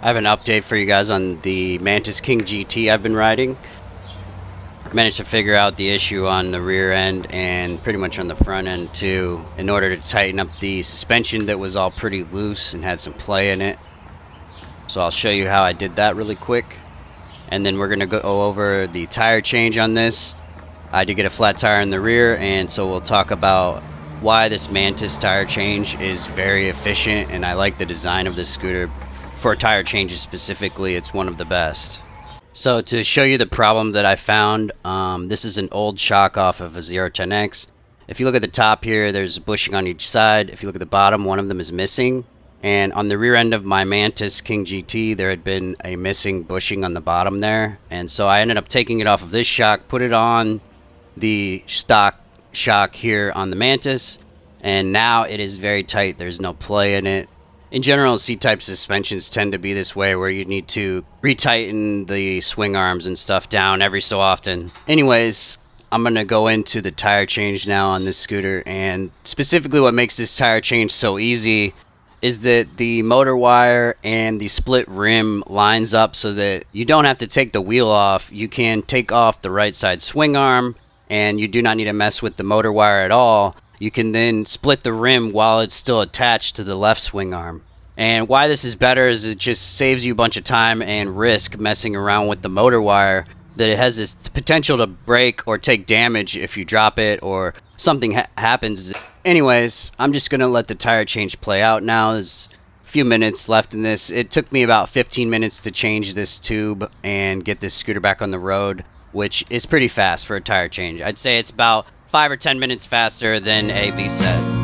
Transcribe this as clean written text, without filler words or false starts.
I have an update for you guys on the Mantis King GT I've been riding. Managed to figure out the issue on the rear end and pretty much on the front end too, in order to tighten up the suspension that was all pretty loose and had some play in it. So I'll show you how I did that really quick. And then we're going to go over the tire change on this. I did get a flat tire in the rear, and so we'll talk about why this Mantis tire change is very efficient, and I like the design of this scooter. For tire changes specifically, it's one of the best. So to show you the problem that I found, this is an old shock off of a 010X. If you look at the top here, there's bushing on each side. If you look at the bottom, one of them is missing. And on the rear end of my Mantis King GT, there had been a missing bushing on the bottom there. And so I ended up taking it off of this shock, put it on the stock shock here on the Mantis, and now it is very tight. There's no play in it. In general, C-type suspensions tend to be this way, where you need to retighten the swing arms and stuff down every so often. Anyways, I'm going to go into the tire change now on this scooter, and specifically what makes this tire change so easy is that the motor wire and the split rim lines up so that you don't have to take the wheel off. You can take off the right side swing arm, and you do not need to mess with the motor wire at all. You can then split the rim while it's still attached to the left swing arm. And why this is better is it just saves you a bunch of time and risk messing around with the motor wire, that it has this potential to break or take damage if you drop it or something happens. Anyways, I'm just going to let the tire change play out now. There's a few minutes left in this. It took me about 15 minutes to change this tube and get this scooter back on the road, which is pretty fast for a tire change. I'd say it's about 5 or 10 minutes faster than a V-set.